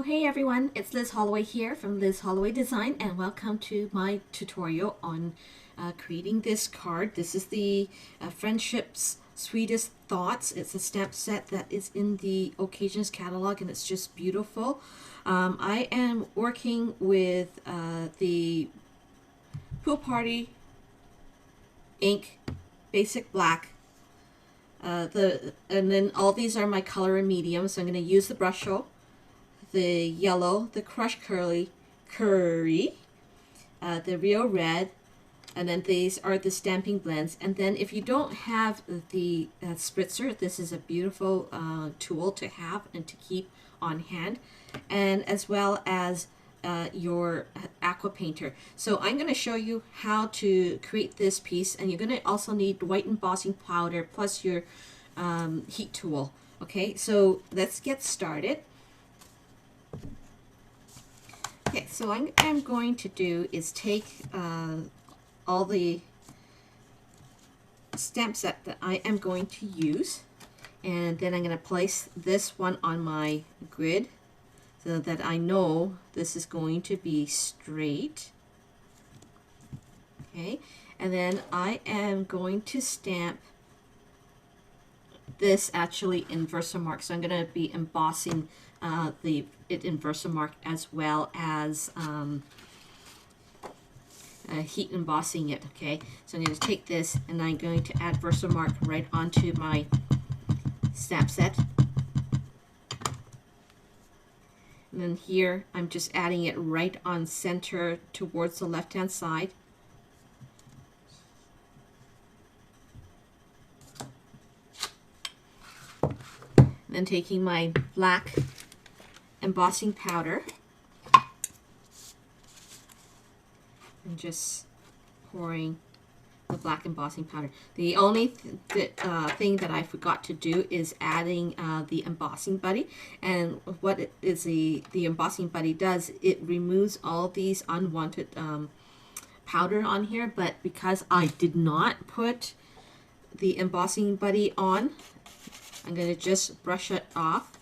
Hey everyone, it's Liz Holloway here from Liz Holloway Design, and welcome to my tutorial on creating this card. This is the Friendship's Sweetest Thoughts. It's a stamp set that is in the Occasions catalog, and it's just beautiful. I am working with the Pool Party ink, basic black. And then all these are my color and medium, so I'm going to use the Brusho, the yellow, the crushed curry, the Rio red, and then these are the stamping blends. And then if you don't have the spritzer, this is a beautiful tool to have and to keep on hand, and as well as your aqua painter. So I'm going to show you how to create this piece, and you're going to also need white embossing powder plus your heat tool. Okay, so let's get started. Okay, so what I'm going to do is take all the stamp set that I am going to use, and then I'm going to place this one on my grid so that I know this is going to be straight. Okay, and then I am going to stamp this actually in Versamark, so I'm going to be embossing it in Versamark as well as heat embossing it. Okay, so I'm going to take this and I'm going to add Versamark right onto my stamp set, and then here I'm just adding it right on center towards the left hand side. And then taking my black embossing powder and just pouring the black embossing powder. The only thing that I forgot to do is adding the embossing buddy, and what it is the embossing buddy does, it removes all these unwanted powder on here. But because I did not put the embossing buddy on, I'm going to just brush it off.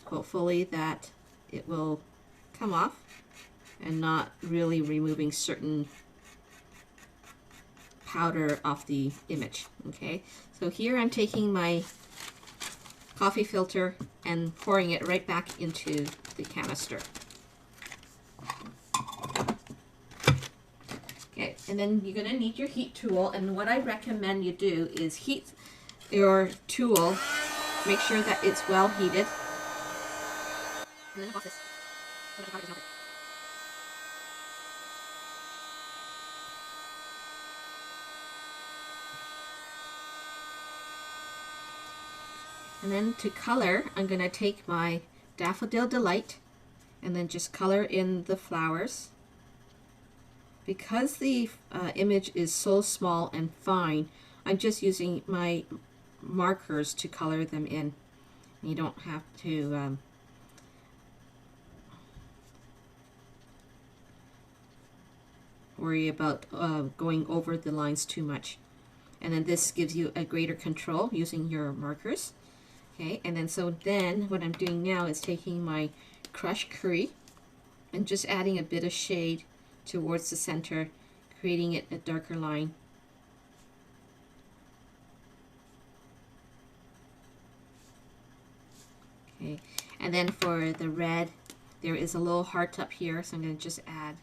Hopefully that it will come off and not really removing certain powder off the image. Okay, so here I'm taking my coffee filter and pouring it right back into the canister. Okay, and then you're going to need your heat tool, and what I recommend you do is heat your tool, make sure that it's well heated. And then emboss this so that the powder is melted. And then to color, I'm going to take my Daffodil Delight and then just color in the flowers. Because the image is so small and fine, I'm just using my markers to color them in. You don't have to worry about going over the lines too much. And then this gives you a greater control using your markers. Okay, and then so then what I'm doing now is taking my crushed curry and just adding a bit of shade towards the center, creating it a darker line. Okay, and then for the red, there is a little heart up here, so I'm going to just add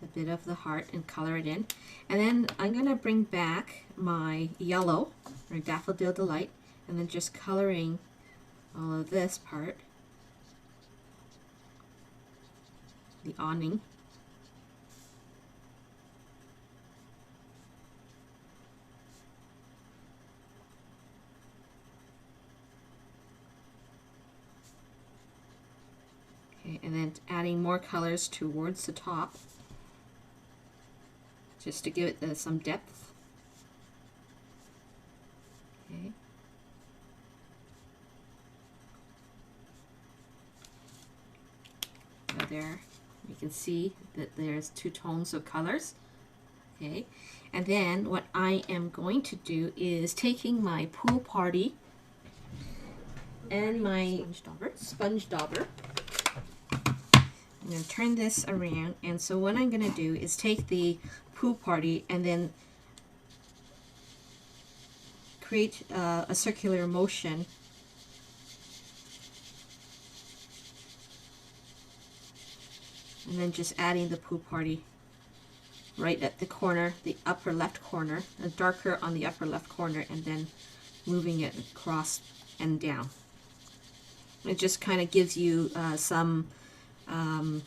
a bit of the heart and color it in. And then I'm going to bring back my yellow, or Daffodil Delight, and then just coloring all of this part, the awning. Okay, and then adding more colors towards the top, just to give it some depth. Okay. So there, you can see that there's two tones of colors. Okay, and then what I am going to do is taking my Pool Party and my sponge dauber I'm going to turn this around, and so what I'm going to do is take the pool party and then create a circular motion and then just adding the pool party right at the corner, the upper left corner, a darker on the upper left corner, and then moving it across and down. It just kind of gives you some kind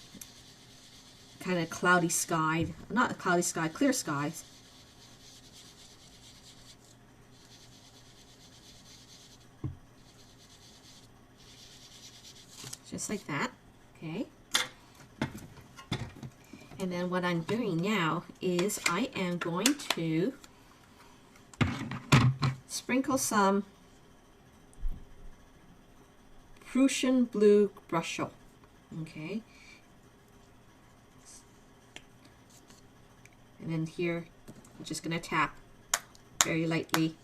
of cloudy sky, not a cloudy sky, clear skies. Just like that, okay? And then what I'm doing now is I am going to sprinkle some Prussian blue brushel, okay? And then here, I'm just going to tap very lightly.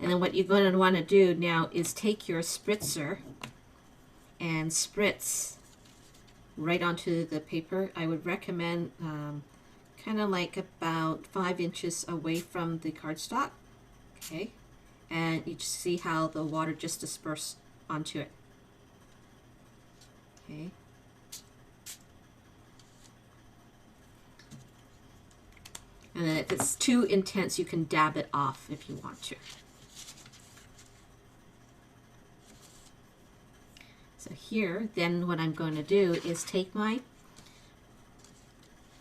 And then what you're going to want to do now is take your spritzer and spritz right onto the paper. I would recommend kind of like about 5 inches away from the cardstock, okay? And you just see how the water just disperses onto it, okay? And then if it's too intense, you can dab it off if you want to. So here, then what I'm going to do is take my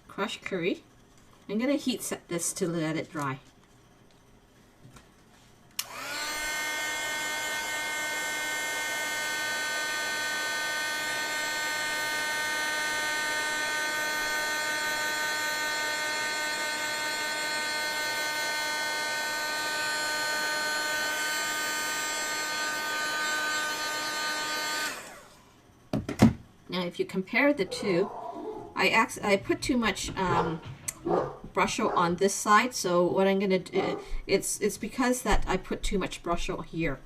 crushed curry. I'm going to heat set this to let it dry. Now, if you compare the two, I put too much brushel on this side. So what I'm going to do, it's because that I put too much brushel here.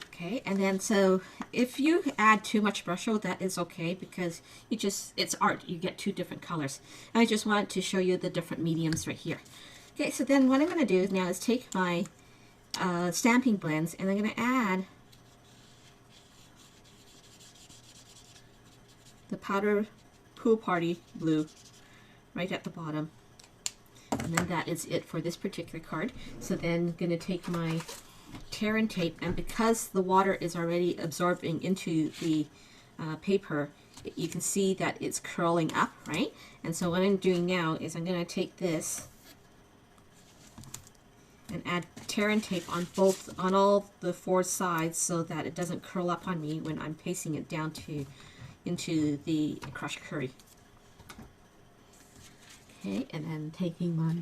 Okay, and then so if you add too much brushel, that is okay, because it's art. You get two different colors. I just wanted to show you the different mediums right here. Okay, so then what I'm going to do now is take my stamping blends, and I'm going to add the powder pool party blue right at the bottom, and then that is it for this particular card. So then I'm going to take my tear and tape, and because the water is already absorbing into the paper, you can see that it's curling up, right? And so what I'm doing now is I'm going to take this and add tear and tape on all the 4 sides so that it doesn't curl up on me when I'm pasting it down into the crushed curry. Okay, and then taking my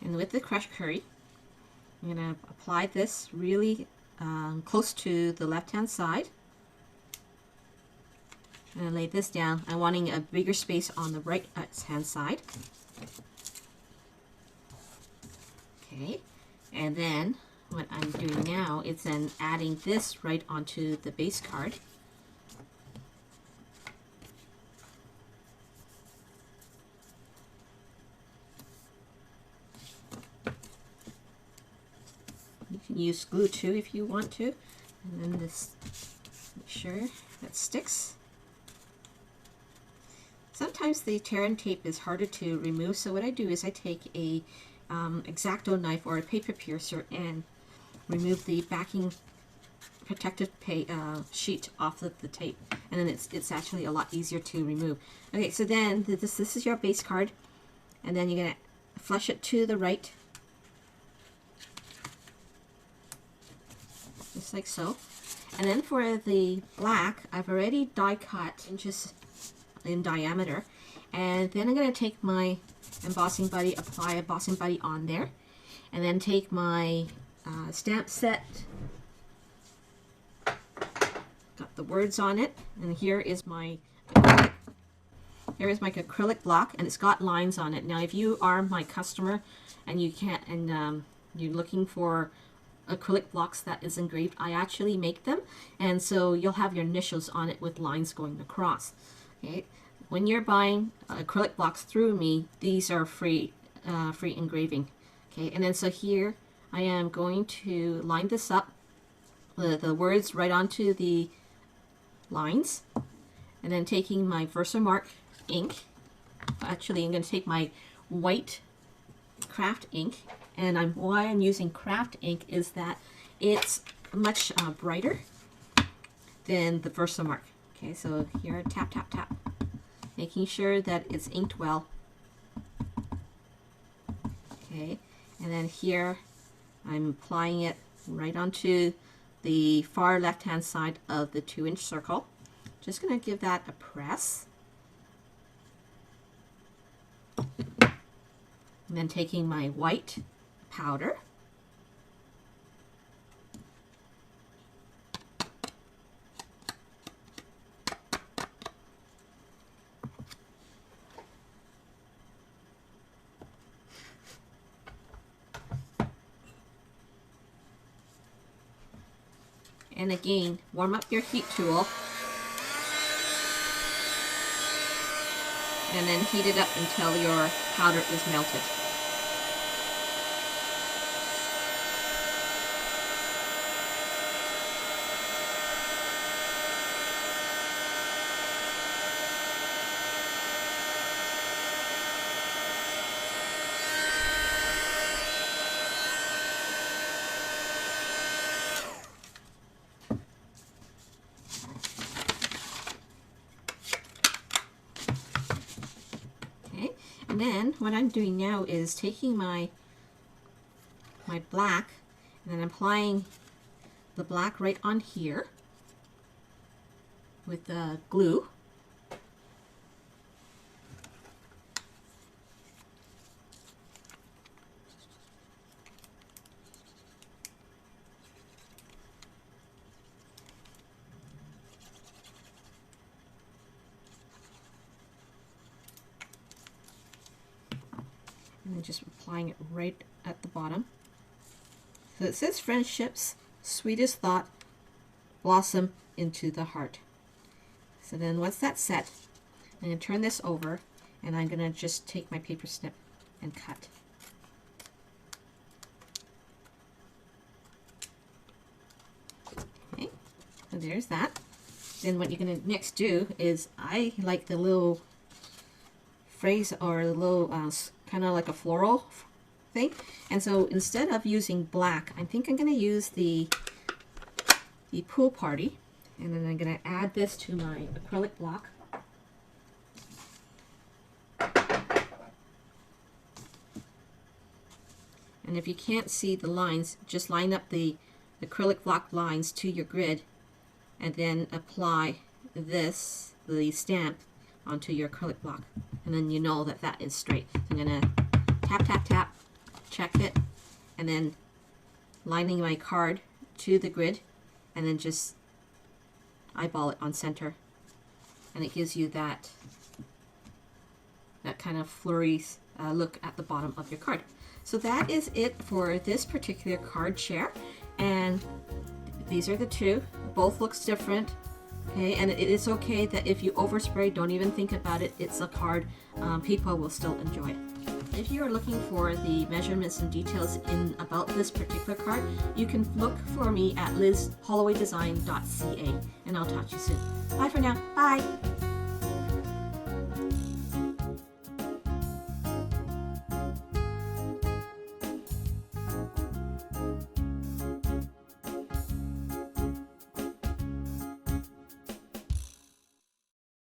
and with the crushed curry, I'm going to apply this really close to the left-hand side. I'm going to lay this down. I'm wanting a bigger space on the right-hand side. Okay, and then what I'm doing now is then adding this right onto the base card. You can use glue too if you want to. And then this, make sure that sticks. Sometimes the tear and tape is harder to remove, so what I do is I take a X-Acto knife or a paper piercer and remove the backing protective sheet off of the tape, and then it's actually a lot easier to remove. Okay, so then this is your base card, and then you're going to flush it to the right, just like so. And then for the black, I've already die cut inches in diameter, and then I'm going to take my embossing buddy, apply embossing buddy on there, and then take my stamp set. Got the words on it, and here is my acrylic block, and it's got lines on it. Now, if you are my customer and you can't, and you're looking for acrylic blocks that is engraved, I actually make them, and so you'll have your initials on it with lines going across. Okay, when you're buying acrylic blocks through me, these are free engraving. Okay, and then so here I am going to line this up, the words right onto the lines, and then taking my Versamark ink. Actually, I'm going to take my white craft ink, and why I'm using craft ink is that it's much brighter than the Versamark. Okay, so here, tap, tap, tap, making sure that it's inked well. Okay, and then here I'm applying it right onto the far left-hand side of the 2-inch circle. Just going to give that a press. And then taking my white powder, and again, warm up your heat tool, and then heat it up until your powder is melted. And then what I'm doing now is taking my black and then applying the black right on here with the glue. And then just applying it right at the bottom. So it says friendships, sweetest thought, blossom into the heart. So then once that's set, I'm going to turn this over, and I'm going to just take my paper snip and cut. Okay, so there's that. Then what you're going to next do is, I like the little phrase or the little kind of like a floral thing, and so instead of using black, I think I'm going to use the pool party, and then I'm going to add this to my acrylic block. And if you can't see the lines, just line up the acrylic block lines to your grid, and then apply the stamp onto your acrylic block, and then you know that that is straight. So I'm going to tap, tap, tap, check it, and then lining my card to the grid, and then just eyeball it on center, and it gives you that kind of flurry look at the bottom of your card. So that is it for this particular card share, and these are the two. Both looks different. Okay, and it is okay that if you overspray, don't even think about it. It's a card. People will still enjoy it. If you are looking for the measurements and details about this particular card, you can look for me at lizhollowaydesign.ca, and I'll talk to you soon. Bye for now. Bye.